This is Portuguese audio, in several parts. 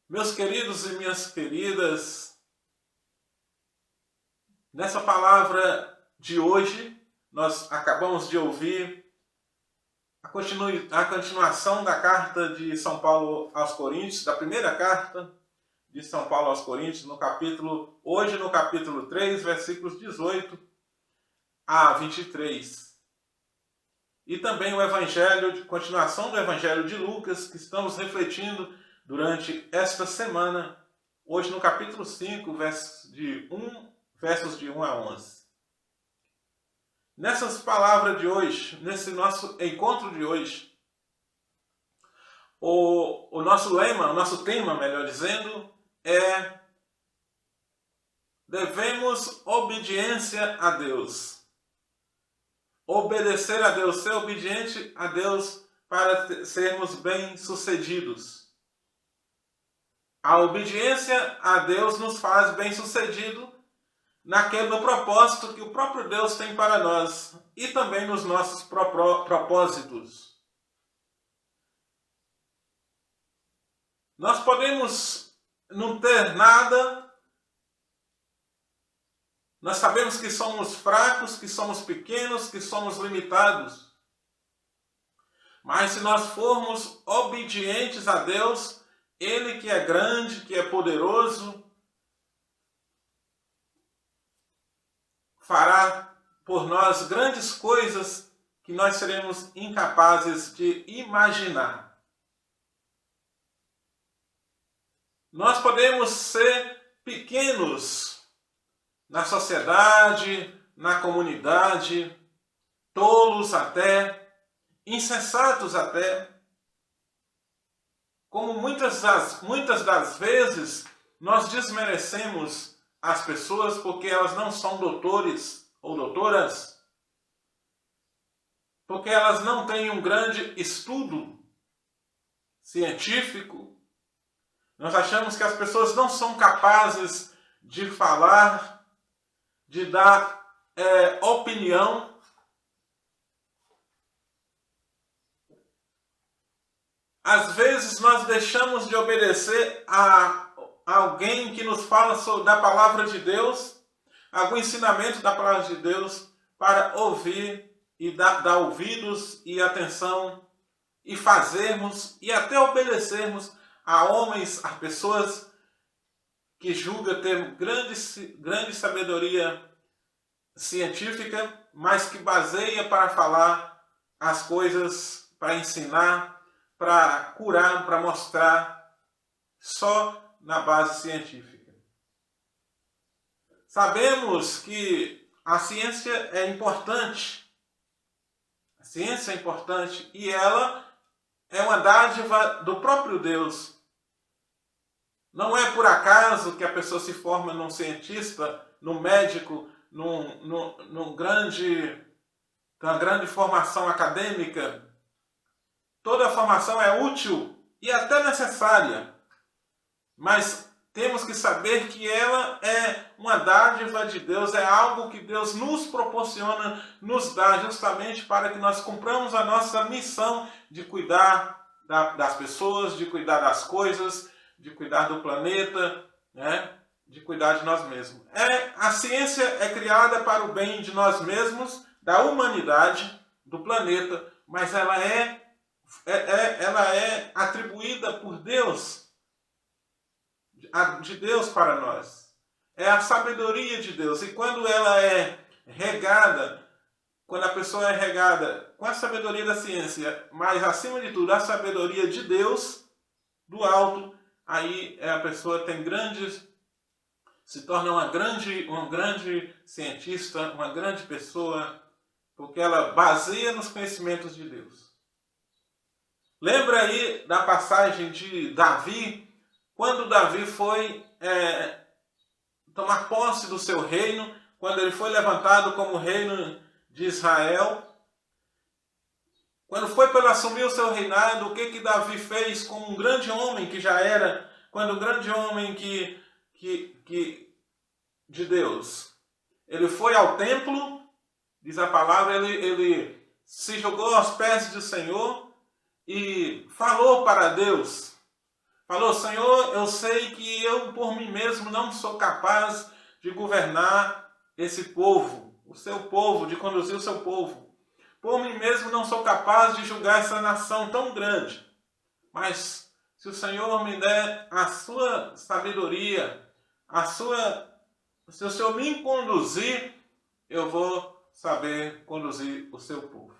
Meus queridos e minhas queridas, nessa palavra de hoje, nós acabamos de ouvir a continuação da carta de São Paulo aos Coríntios, da primeira carta de São Paulo aos Coríntios, hoje no capítulo 3, versículos 18 a 23. E também continuação do Evangelho de Lucas, que estamos refletindo durante esta semana, hoje no capítulo 5, versos de 1 a 11. Nessas palavras de hoje, nesse nosso encontro de hoje, o nosso tema, melhor dizendo, é: devemos obediência a Deus. Obedecer a Deus, ser obediente a Deus para sermos bem-sucedidos. A obediência a Deus nos faz bem-sucedido no propósito que o próprio Deus tem para nós e também nos nossos propósitos. Nós podemos não ter nada. Nós sabemos que somos fracos, que somos pequenos, que somos limitados. Mas se nós formos obedientes a Deus, Ele que é grande, que é poderoso, fará por nós grandes coisas que nós seremos incapazes de imaginar. Nós podemos ser pequenos na sociedade, na comunidade, tolos até, insensatos até. Como muitas das vezes nós desmerecemos as pessoas porque elas não são doutores ou doutoras, porque elas não têm um grande estudo científico. Nós achamos que as pessoas não são capazes de falar, de dar opinião. Às vezes nós deixamos de obedecer a alguém que nos fala da palavra de Deus, algum ensinamento da palavra de Deus, para ouvir e dar ouvidos e atenção e fazermos e até obedecermos a homens, a pessoas que julga ter grande sabedoria científica, mas que baseia para falar as coisas, para ensinar, para curar, para mostrar, só na base científica. Sabemos que a ciência é importante. A ciência é importante e ela é uma dádiva do próprio Deus. Não é por acaso que a pessoa se forma num cientista, num médico, numa grande formação acadêmica. Toda formação é útil e até necessária, mas temos que saber que ela é uma dádiva de Deus, é algo que Deus nos proporciona, nos dá justamente para que nós cumpramos a nossa missão de cuidar das pessoas, de cuidar das coisas, de cuidar do planeta, né? De cuidar de nós mesmos. A ciência é criada para o bem de nós mesmos, da humanidade, do planeta, mas ela é atribuída por Deus, de Deus para nós. É a sabedoria de Deus. E quando ela é regada, quando a pessoa é regada com a sabedoria da ciência, mas acima de tudo a sabedoria de Deus, do alto, aí a pessoa se torna uma grande cientista, uma grande pessoa, porque ela baseia nos conhecimentos de Deus. Lembra aí da passagem de Davi, quando Davi foi tomar posse do seu reino, quando ele foi levantado como reino de Israel. Quando foi para ele assumir o seu reinado, o que Davi fez como um grande homem que já era, quando um grande homem de Deus? Ele foi ao templo, diz a palavra, ele se jogou aos pés do Senhor e falou para Deus. Falou: Senhor, eu sei que eu por mim mesmo não sou capaz de governar esse povo, o seu povo, de conduzir o seu povo. Por mim mesmo não sou capaz de julgar essa nação tão grande. Mas se o Senhor me der a sua sabedoria, se o Senhor me conduzir, eu vou saber conduzir o seu povo.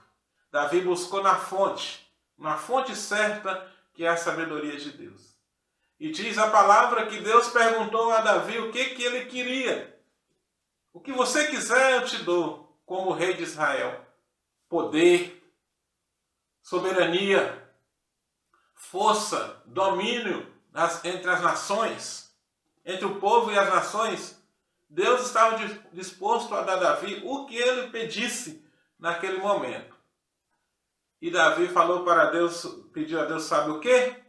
Davi buscou na fonte certa, que é a sabedoria de Deus. E diz a palavra que Deus perguntou a Davi o que ele queria. O que você quiser eu te dou, como rei de Israel. Poder, soberania, força, domínio entre as nações, entre o povo e as nações. Deus estava disposto a dar a Davi o que ele pedisse naquele momento. E Davi falou para Deus, pediu a Deus, sabe o quê?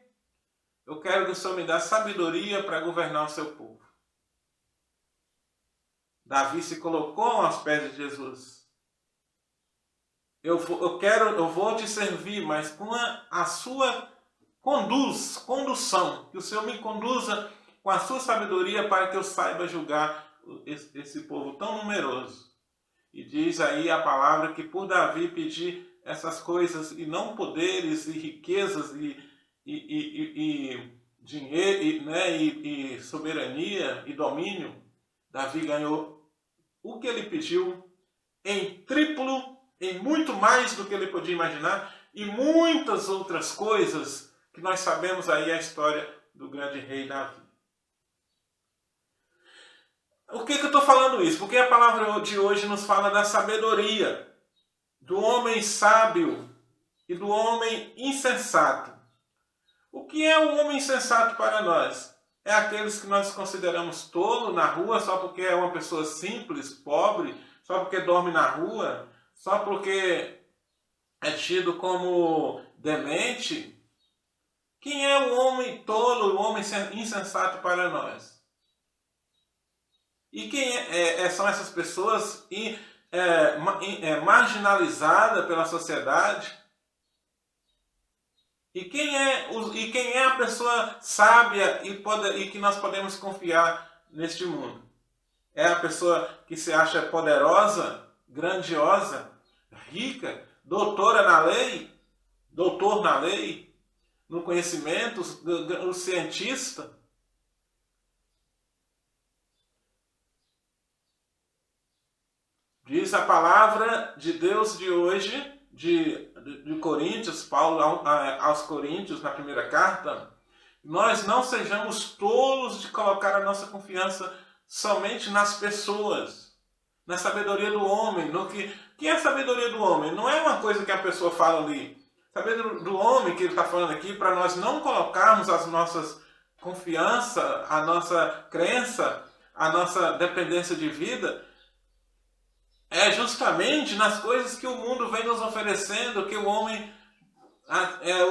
Eu quero que o Senhor me dê sabedoria para governar o seu povo. Davi se colocou aos pés de Jesus. Eu vou te servir, mas com a sua condução, que o Senhor me conduza com a sua sabedoria para que eu saiba julgar esse povo tão numeroso. E diz aí a palavra que por Davi pedir essas coisas, e não poderes e riquezas e dinheiro, né, e soberania e domínio, Davi ganhou o que ele pediu em triplo, em muito mais do que ele podia imaginar, e muitas outras coisas que nós sabemos aí a história do grande rei Davi. O que eu estou falando isso? Porque a palavra de hoje nos fala da sabedoria, do homem sábio e do homem insensato. O que é o homem insensato para nós? É aqueles que nós consideramos tolo na rua só porque é uma pessoa simples, pobre, só porque dorme na rua, só porque é tido como demente. Quem é o homem tolo, o homem insensato para nós? E quem são essas pessoas marginalizadas pela sociedade? E quem é a pessoa sábia e que nós podemos confiar neste mundo? É a pessoa que se acha poderosa, grandiosa, rica, doutor na lei, no conhecimento, o cientista? Diz a palavra de Deus de hoje, de Coríntios, Paulo aos Coríntios, na primeira carta, nós não sejamos tolos de colocar a nossa confiança somente nas pessoas, na sabedoria do homem. Que é a sabedoria do homem? Não é uma coisa que a pessoa fala ali. A sabedoria do homem que ele está falando aqui, para nós não colocarmos as nossas confiança, a nossa crença, a nossa dependência de vida, é justamente nas coisas que o mundo vem nos oferecendo, que o homem,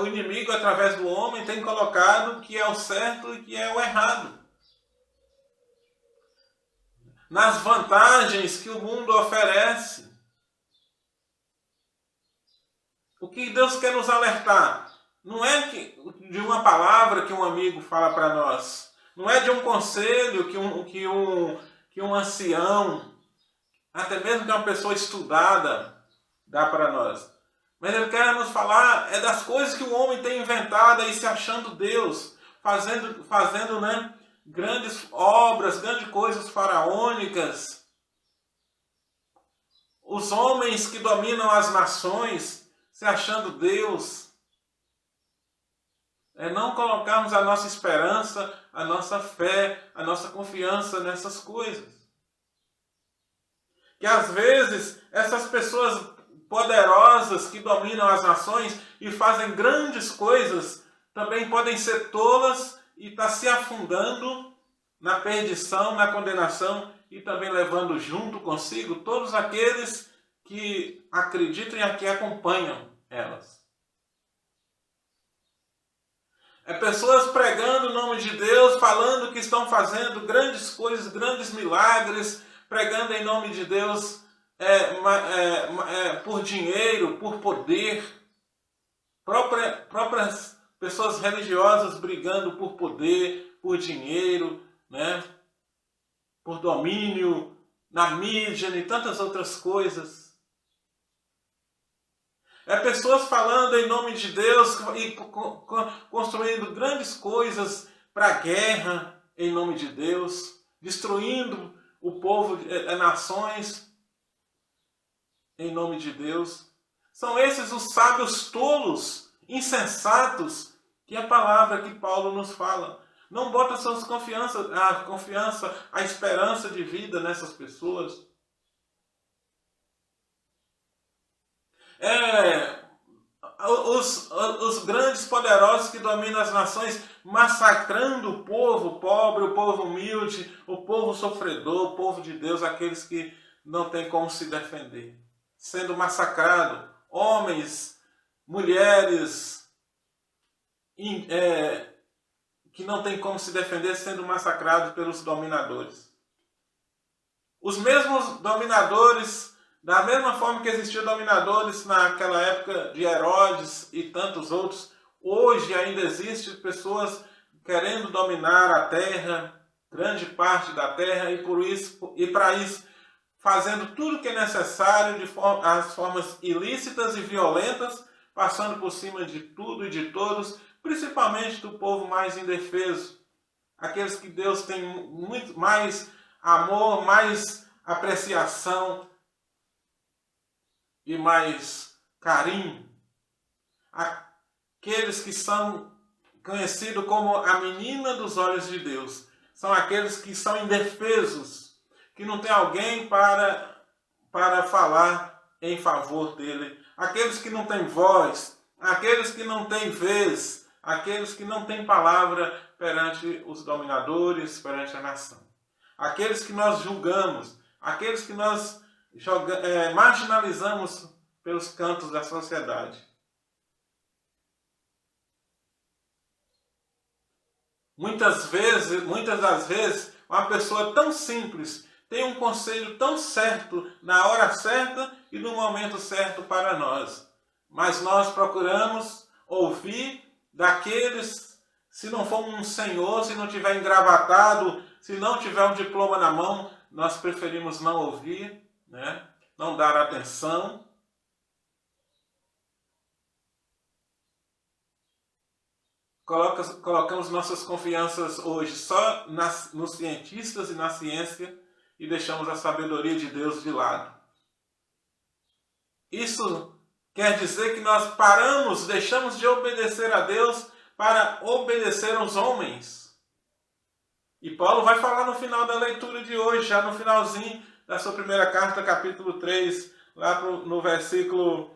o inimigo através do homem tem colocado que é o certo e que é o errado. Nas vantagens que o mundo oferece. O que Deus quer nos alertar não é de uma palavra que um amigo fala para nós, não é de um conselho que um ancião, até mesmo que uma pessoa estudada, dá para nós. Mas ele quer nos falar das coisas que o homem tem inventado aí, se achando Deus, fazendo grandes obras, grandes coisas faraônicas. Os homens que dominam as nações, se achando Deus. É não colocarmos a nossa esperança, a nossa fé, a nossa confiança nessas coisas. Que às vezes essas pessoas poderosas que dominam as nações e fazem grandes coisas também podem ser tolas e estar se afundando na perdição, na condenação e também levando junto consigo todos aqueles que acreditam e que acompanham elas. É pessoas pregando o nome de Deus, falando que estão fazendo grandes coisas, grandes milagres, pregando em nome de Deus por dinheiro, por poder, próprias pessoas religiosas brigando por poder, por dinheiro, né? Por domínio, na mídia e tantas outras coisas. É pessoas falando em nome de Deus e construindo grandes coisas para a guerra em nome de Deus, destruindo o povo, nações em nome de Deus. São esses os sábios tolos, insensatos, que é a palavra que Paulo nos fala. Não bota a confiança, a esperança de vida nessas pessoas. Os grandes poderosos que dominam as nações, massacrando o povo pobre, o povo humilde, o povo sofredor, o povo de Deus, aqueles que não têm como se defender. Sendo massacrado, homens, mulheres, que não têm como se defender, sendo massacrados pelos dominadores. Os mesmos dominadores, da mesma forma que existiam dominadores naquela época de Herodes e tantos outros, hoje ainda existem pessoas querendo dominar a terra, grande parte da terra, e para isso fazendo tudo o que é necessário as formas ilícitas e violentas, passando por cima de tudo e de todos, principalmente do povo mais indefeso, aqueles que Deus tem muito mais amor, mais apreciação e mais carinho. Aqueles que são conhecidos como a menina dos olhos de Deus. São aqueles que são indefesos, que não tem alguém para falar em favor dele. Aqueles que não têm voz, aqueles que não têm vez, aqueles que não têm palavra perante os dominadores, perante a nação. Aqueles que nós julgamos, aqueles que nós marginalizamos pelos cantos da sociedade. Muitas das vezes, uma pessoa tão simples tem um conselho tão certo, na hora certa e no momento certo para nós. Mas nós procuramos ouvir daqueles, se não for um senhor, se não tiver engravatado, se não tiver um diploma na mão, nós preferimos não ouvir, né? Não dar atenção. Colocamos nossas confianças hoje só nos cientistas e na ciência e deixamos a sabedoria de Deus de lado. Isso quer dizer que nós deixamos de obedecer a Deus para obedecer aos homens. E Paulo vai falar no final da leitura de hoje, já no finalzinho da sua primeira carta, capítulo 3, lá no versículo,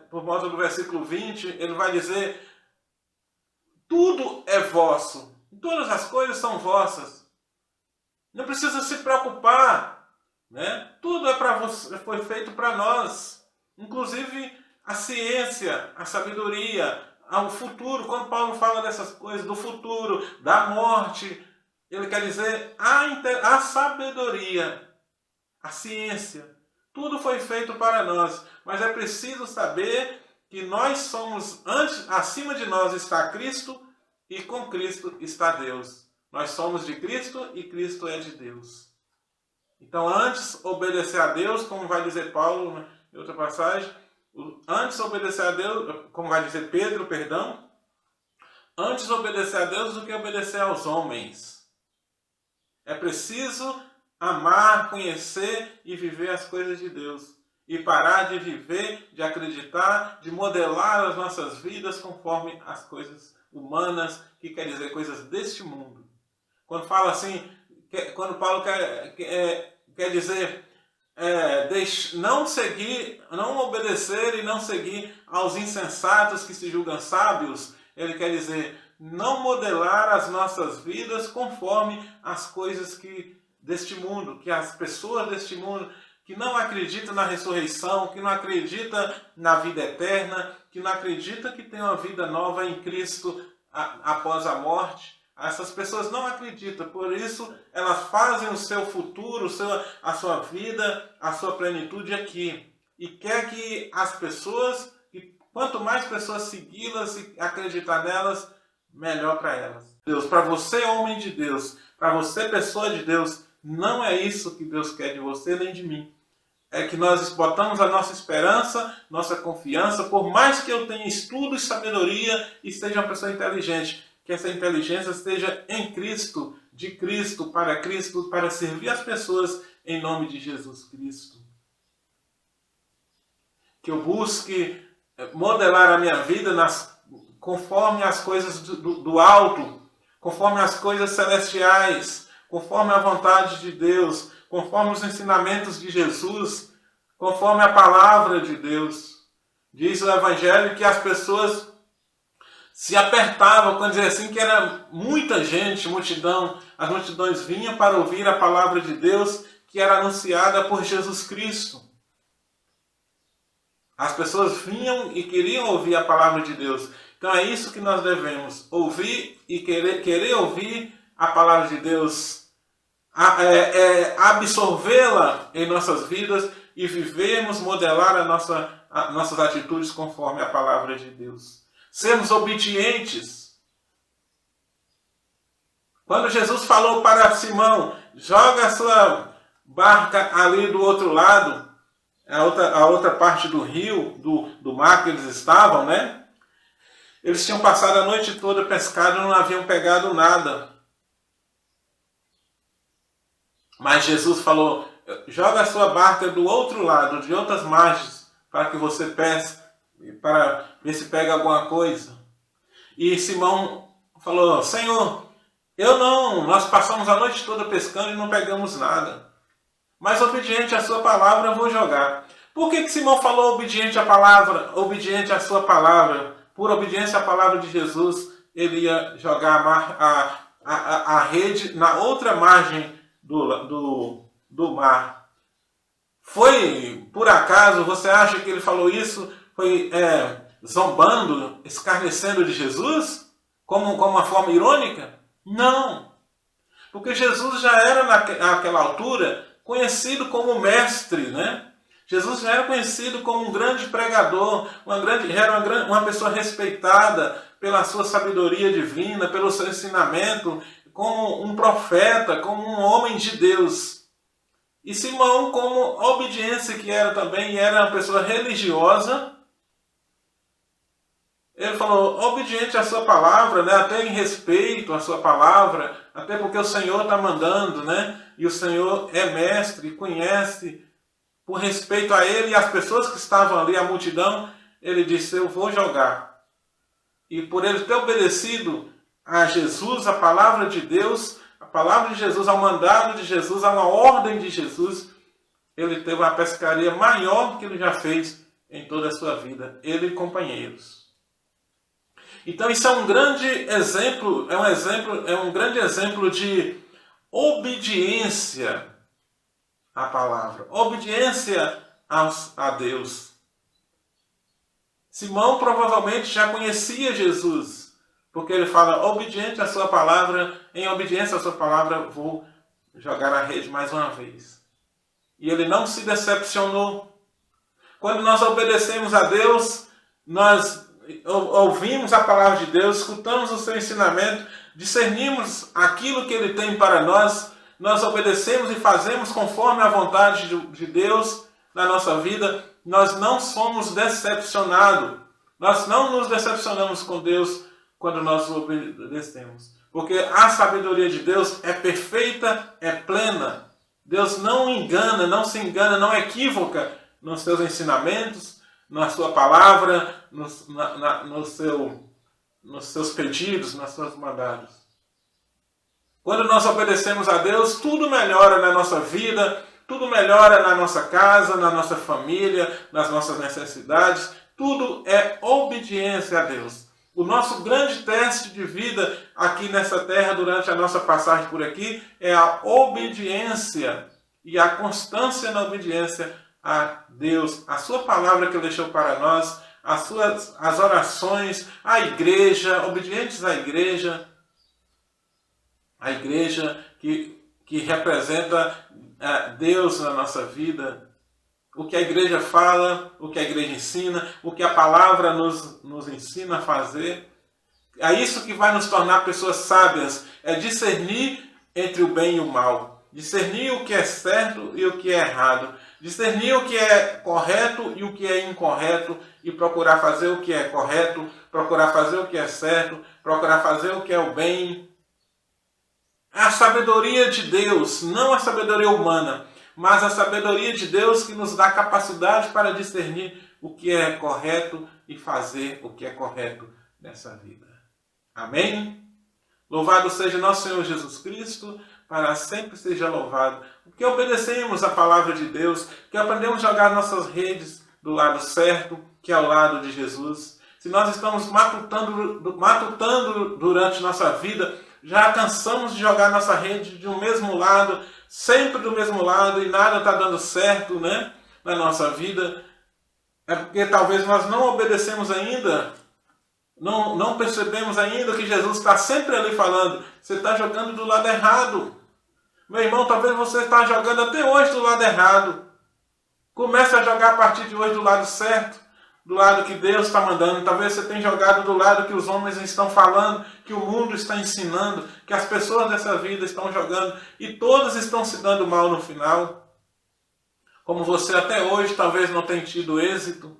por volta do versículo 20, ele vai dizer: tudo é vosso, todas as coisas são vossas. Não precisa se preocupar, né? Tudo foi feito para nós, inclusive a ciência, a sabedoria, o futuro. Quando Paulo fala dessas coisas, do futuro, da morte, ele quer dizer a sabedoria, a ciência. Tudo foi feito para nós, mas é preciso saber que nós somos, acima de nós está Cristo e com Cristo está Deus. Nós somos de Cristo e Cristo é de Deus. Então, antes obedecer a Deus, como vai dizer Paulo em outra passagem, antes obedecer a Deus, como vai dizer Pedro, perdão, antes obedecer a Deus do que obedecer aos homens. É preciso amar, conhecer e viver as coisas de Deus. E parar de viver, de acreditar, de modelar as nossas vidas conforme as coisas humanas, que quer dizer coisas deste mundo. Quando fala assim, quando Paulo quer dizer não obedecer e não seguir aos insensatos que se julgam sábios, ele quer dizer não modelar as nossas vidas conforme as coisas deste mundo, que as pessoas deste mundo que não acreditam na ressurreição, que não acreditam na vida eterna, que não acreditam que tem uma vida nova em Cristo após a morte. Essas pessoas não acreditam, por isso elas fazem o seu futuro, a sua vida, a sua plenitude aqui. E quer que as pessoas que Quanto mais pessoas segui-las e acreditar nelas, melhor para elas. Deus, para você, homem de Deus, para você, pessoa de Deus, não é isso que Deus quer de você nem de mim. É que nós botamos a nossa esperança, nossa confiança, por mais que eu tenha estudo e sabedoria e seja uma pessoa inteligente, que essa inteligência esteja em Cristo, de Cristo, para servir as pessoas em nome de Jesus Cristo. Que eu busque modelar a minha vida conforme as coisas do alto, conforme as coisas celestiais, conforme a vontade de Deus, conforme os ensinamentos de Jesus, conforme a palavra de Deus. Diz o Evangelho que as pessoas se apertavam quando dizia assim que era muita gente, multidão. As multidões vinham para ouvir a palavra de Deus que era anunciada por Jesus Cristo. As pessoas vinham e queriam ouvir a palavra de Deus. Então é isso que nós devemos, ouvir e querer ouvir a palavra de Deus, absorvê-la em nossas vidas e vivermos, modelar as nossas atitudes conforme a palavra de Deus. Sermos obedientes. Quando Jesus falou para Simão, joga a sua barca ali do outro lado, a outra parte do rio, do mar que eles estavam, né? Eles tinham passado a noite toda pescado e não haviam pegado nada. Mas Jesus falou, joga a sua barca do outro lado, de outras margens, para que você pesque, para ver se pega alguma coisa. E Simão falou, Senhor, nós passamos a noite toda pescando e não pegamos nada. Mas obediente à sua palavra eu vou jogar. Por que Simão falou obediente à palavra, obediente à sua palavra? Por obediência à palavra de Jesus, ele ia jogar a rede na outra margem do mar. Foi, por acaso, você acha que ele falou isso? Foi zombando, escarnecendo de Jesus? Como uma forma irônica? Não. Porque Jesus já era, naquela altura, conhecido como mestre, né? Jesus já era conhecido como um grande pregador, era uma pessoa respeitada pela sua sabedoria divina, pelo seu ensinamento, como um profeta, como um homem de Deus. E Simão, como obediência que era também, e era uma pessoa religiosa, ele falou, obediente à sua palavra, né? Até em respeito à sua palavra, até porque o Senhor está mandando, né? E o Senhor é mestre e conhece. Por respeito a ele e às pessoas que estavam ali, a multidão, ele disse, eu vou jogar. E por ele ter obedecido a Jesus, a palavra de Deus, a palavra de Jesus, ao mandado de Jesus, a uma ordem de Jesus, ele teve uma pescaria maior que ele já fez em toda a sua vida, ele e companheiros. Então isso é um grande exemplo, é um grande exemplo de obediência à palavra, obediência a Deus. Simão provavelmente já conhecia Jesus, porque ele fala, obediente à sua palavra, em obediência à sua palavra, vou jogar a rede mais uma vez. E ele não se decepcionou. Quando nós obedecemos a Deus, nós ouvimos a palavra de Deus, escutamos o seu ensinamento, discernimos aquilo que ele tem para nós, nós obedecemos e fazemos conforme a vontade de Deus na nossa vida, nós não somos decepcionados. Nós não nos decepcionamos com Deus quando nós o obedecemos. Porque a sabedoria de Deus é perfeita, é plena. Deus não engana, não se engana, não equívoca nos seus ensinamentos, na sua palavra, nos seus pedidos, nas suas mandados. Quando nós obedecemos a Deus, tudo melhora na nossa vida, tudo melhora na nossa casa, na nossa família, nas nossas necessidades. Tudo é obediência a Deus. O nosso grande teste de vida aqui nessa terra, durante a nossa passagem por aqui, é a obediência e a constância na obediência a Deus, a sua palavra que ele deixou para nós, as orações, a igreja, obedientes à igreja, a igreja que representa Deus na nossa vida. o que a igreja fala, o que a igreja ensina, o que a palavra nos ensina a fazer. É isso que vai nos tornar pessoas sábias, é discernir entre o bem e o mal, discernir o que é certo e o que é errado, discernir o que é correto e o que é incorreto e procurar fazer o que é correto, procurar fazer o que é certo, procurar fazer o que é o bem. A sabedoria de Deus, não a sabedoria humana, mas a sabedoria de Deus que nos dá capacidade para discernir o que é correto e fazer o que é correto nessa vida. Amém? Louvado seja nosso Senhor Jesus Cristo, para sempre seja louvado. Porque obedecemos a palavra de Deus, que aprendemos a jogar nossas redes do lado certo, que é ao lado de Jesus. Se nós estamos matutando durante nossa vida, já cansamos de jogar nossa rede de um mesmo lado, sempre do mesmo lado, e nada está dando certo, né, na nossa vida, é porque talvez nós não obedecemos ainda, não percebemos ainda que Jesus está sempre ali falando, você está jogando do lado errado. Meu irmão, talvez você está jogando até hoje do lado errado. Comece a jogar a partir de hoje do lado certo, do lado que Deus está mandando. Talvez você tenha jogado do lado que os homens estão falando, que o mundo está ensinando, que as pessoas dessa vida estão jogando, e todas estão se dando mal no final. Como você até hoje talvez não tenha tido êxito.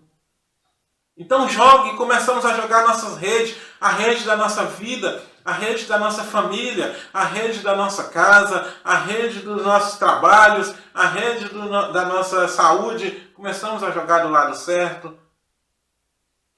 Então jogue, começamos a jogar nossas redes, a rede da nossa vida, a rede da nossa família, a rede da nossa casa, a rede dos nossos trabalhos, a rede da nossa saúde. Começamos a jogar do lado certo.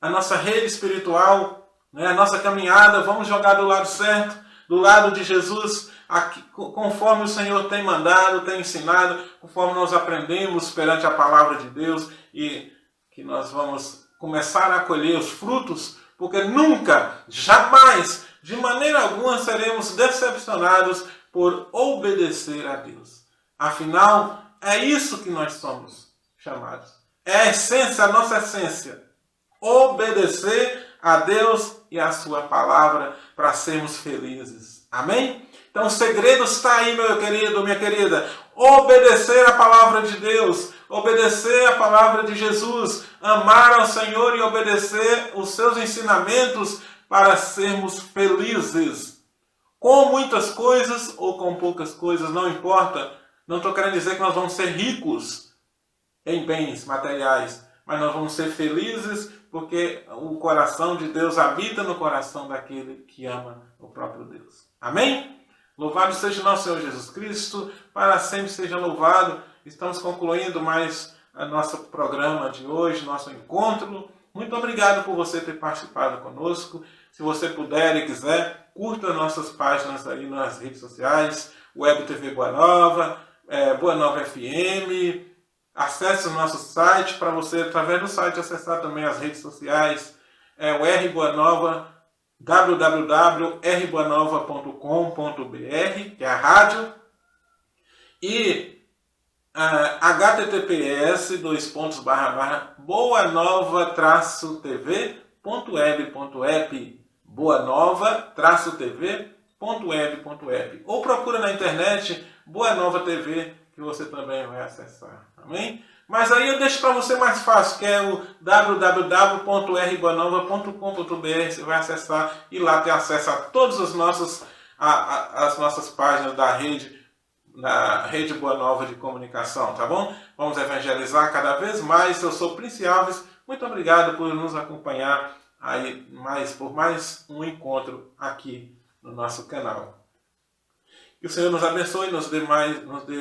A nossa rede espiritual, né, a nossa caminhada, vamos jogar do lado certo, do lado de Jesus, aqui, conforme o Senhor tem mandado, tem ensinado, conforme nós aprendemos perante a palavra de Deus, e que nós vamos começar a colher os frutos, porque nunca, jamais, de maneira alguma seremos decepcionados por obedecer a Deus. Afinal, é isso que nós somos chamados. É a essência, a nossa essência. Obedecer a Deus e a sua palavra para sermos felizes. Amém? Então o segredo está aí, meu querido, minha querida. Obedecer a palavra de Deus, obedecer a palavra de Jesus, amar ao Senhor e obedecer os seus ensinamentos para sermos felizes. Com muitas coisas ou com poucas coisas, não importa. Não estou querendo dizer que nós vamos ser ricos em bens materiais, mas nós vamos ser felizes porque o coração de Deus habita no coração daquele que ama o próprio Deus. Amém? Louvado seja nosso Senhor Jesus Cristo, para sempre seja louvado. Estamos concluindo mais o nosso programa de hoje, nosso encontro. Muito obrigado por você ter participado conosco. Se você puder e quiser, curta nossas páginas aí nas redes sociais, Web TV Boa Nova, Boa Nova FM. Acesse o nosso site para você, através do site, acessar também as redes sociais. O R Boa Nova, www.rboanova.com.br, que é a rádio. E https://boanova-tv.web.app, boanova-tv.web.app, ou procura na internet Boa Nova TV, que você também vai acessar. Amém? Mas aí eu deixo para você mais fácil, que é o www.rboanova.com.br. Você vai acessar e lá ter acesso a todas as nossas páginas da rede Boa Nova de comunicação, tá bom? Vamos evangelizar cada vez mais. Eu sou Prince Alves. Muito obrigado por nos acompanhar aí por mais um encontro aqui no nosso canal. Que o Senhor nos abençoe, nos dê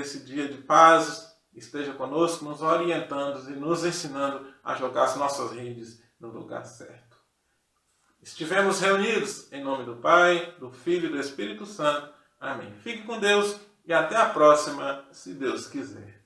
esse dia de paz, esteja conosco, nos orientando e nos ensinando a jogar as nossas redes no lugar certo. Estivemos reunidos em nome do Pai, do Filho e do Espírito Santo. Amém. Fique com Deus e até a próxima, se Deus quiser.